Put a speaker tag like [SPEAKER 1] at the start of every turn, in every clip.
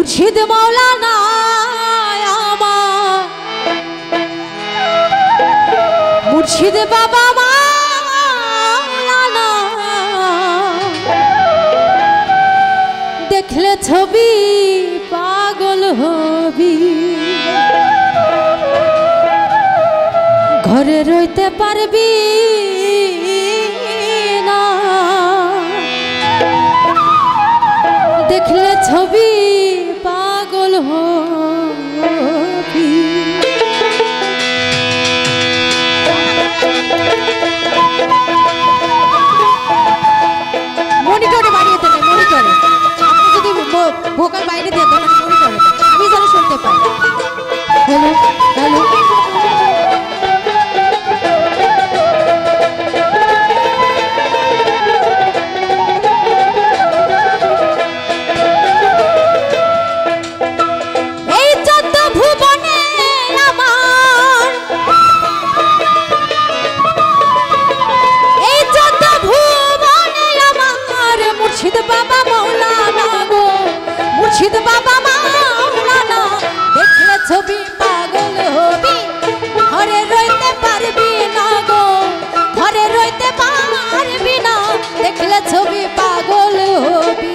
[SPEAKER 1] মুর্শিদ মাওলানা আমার মুর্শিদ বাবা মাওলানা দেখলে ছবি পাগল হবি ঘরে রইতে পারবি না দেখলে ছবি পাগল হবি মনিটরে বাড়িয়ে দেবে মনিটরে আপনি যদি ভোকাল বাইরে দিয়ে দেন মনিটরে আমি যেন শুনতে পাই হ্যালো হ্যালো মুর্শিদ বাবা মাওলানা গো মুর্শিদ বাবা মাওলানা দেখলে ছবি পাগল হবি ঘরে রইতে পারবি না গো ঘরে রইতে পারবি না দেখলে ছবি পাগল হবি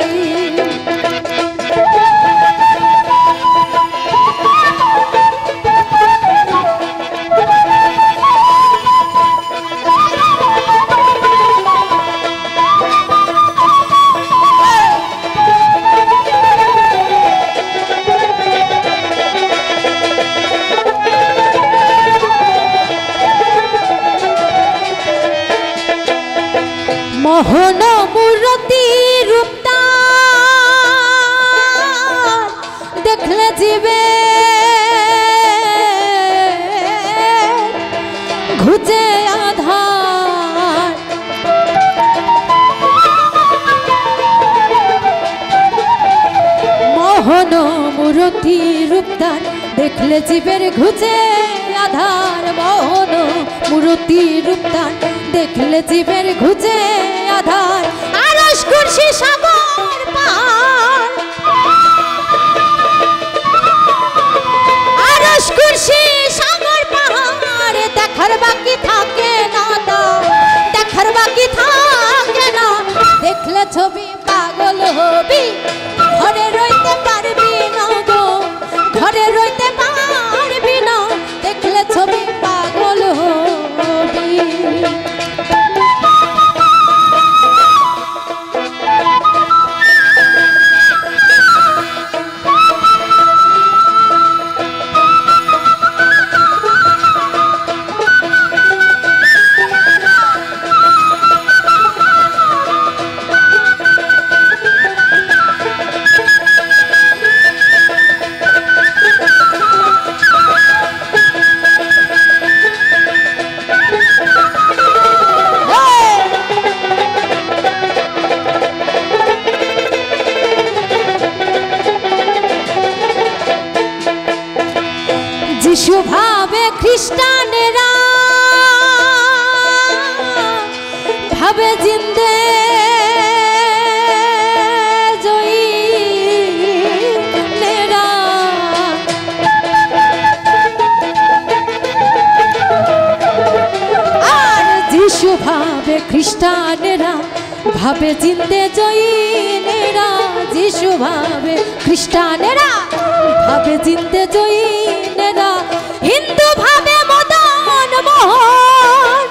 [SPEAKER 1] মোহন মূরতি রূপটা দেখলে জীবে ঘুচে আধার মোহন মূরতি রূপদার দেখলে জীবের ঘুচে আধার মোহন মূরতি রূপদার দেখলে জীবের ঘুচে আধার আরশ কুরসি সাগর পাহাড় আরশ কুরসি সাগর পাহাড় দেখার বাকি থাকে না দেখার বাকি থাকে না দেখলে ছবি পাগল হবি ঘরে রইতে পারবি না গো ঘরে রইতে পারবি না দেখলে ছবি পাগল হবি যিশু ভাবে খ্রিস্টানেরা ভাবে জিন্দে জয়ী নেরা আর যিশু ভাবে খ্রিস্টানেরা ভাবে জিন্দে জয়ী নেরা যিশু ভাবে খ্রিস্টানেরা ভাবে জিন্দে জয়ী নেরা হিন্দু ভাবে মদন মোহন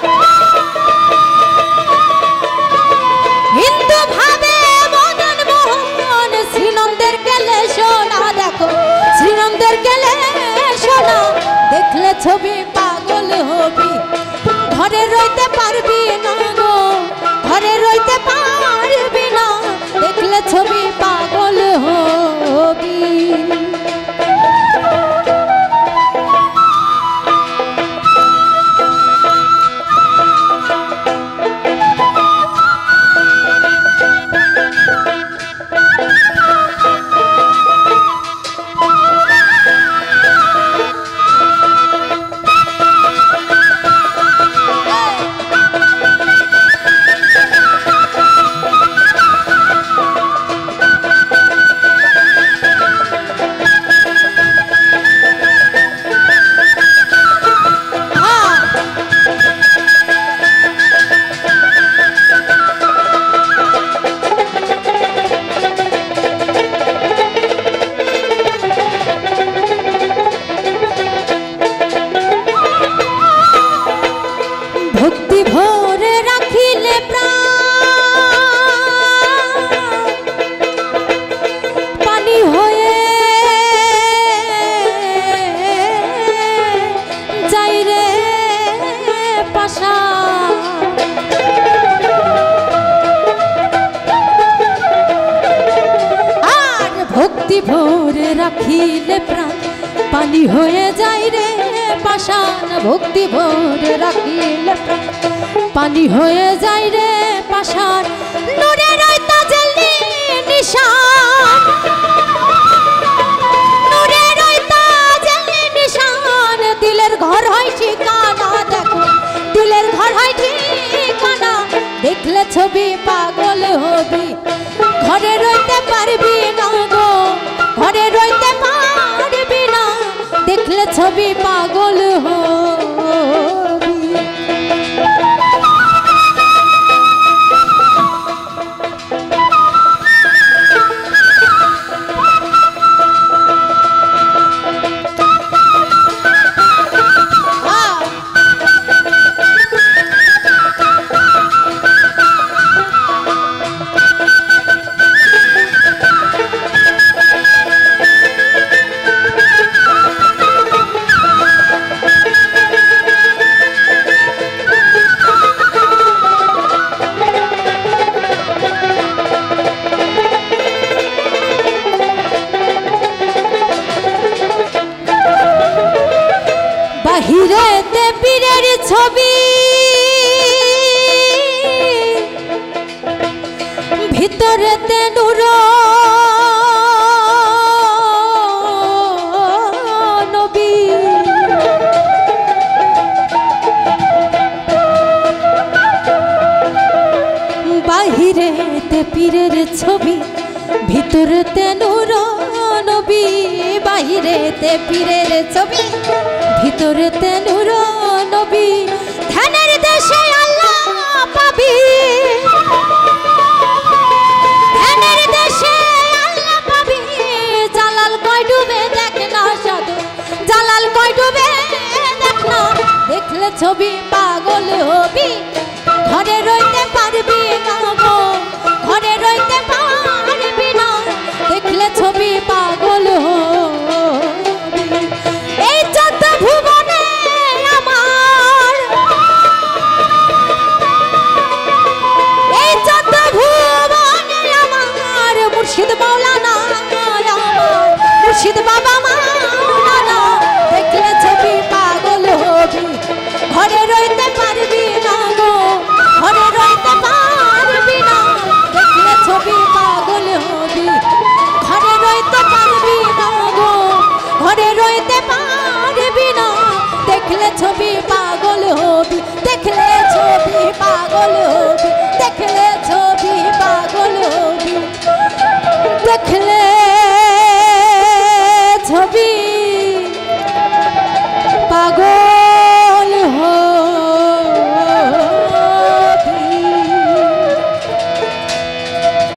[SPEAKER 1] হিন্দু ভাবে মদন মোহন শ্রীনন্দের গেলে সোনা দেখো শ্রীনন্দের গেলে সোনা দেখলে ছবি পাগল হবি ঘরে রইতে পারবি না গো ঘরে রইতে পারবি না দেখলে ছবি পাগল হবি ভরে রাখিলে প্রাণ পানি হয়ে যায় রে পাষাণ ভক্তি ভরে রাখিলে প্রাণ পানি হয়ে যায় রে পাষাণ নূরের ওই তাজাল্লি নিশান নূরের ওই তাজাল্লি নিশান দিলের ঘর হয় ঠিকানা দেখো দিলের ঘর হয় ঠিকানা দেখলে ছবি পাগল হবি ঘরে রইতে পারবি না গো ঘরে রইতে পারবি না দেখলে ছবি পাগল হবি বাহিরেতে পীরের ছবি ভিতরেতে নূর নবী বাহিরেতে পীরের ছবি ভিতরেতে নূর নবী বাহিরেতে পীরের ছবি ভিতরেতে নূর নবী ধ্যানের দেশে আল্লাহ পাবি ধ্যানের দেশে আল্লাহ পাবি জালাল কয় ডুবে দেখ না সাধু জালাল কয় ডুবে দেখ না দেখলে ছবি পাগল হবি ঘরে রইতে পারবি না গো ঘরে রইতে পারবি না দেখলে ছবি পাগল হবি এই চোদ্দ ভুবনে আমার এই চোদ্দ ভুবনে আমার মুর্শিদ মাওলানা মুর্শিদ বাবা মাওলানা দেখলে ছবি পাগল হবি ঘরে রইতে পারবি না গো ঘরে রইতে পারবি না দেখলে ছবি পাগল হবি ঘরে রইতে পারবি না গো ঘরে রইতে পারবি না দেখলে ছবি পাগল হবি দেখলে ছবি পাগল হবি দেখলে ছবি পাগল হবি দেখলে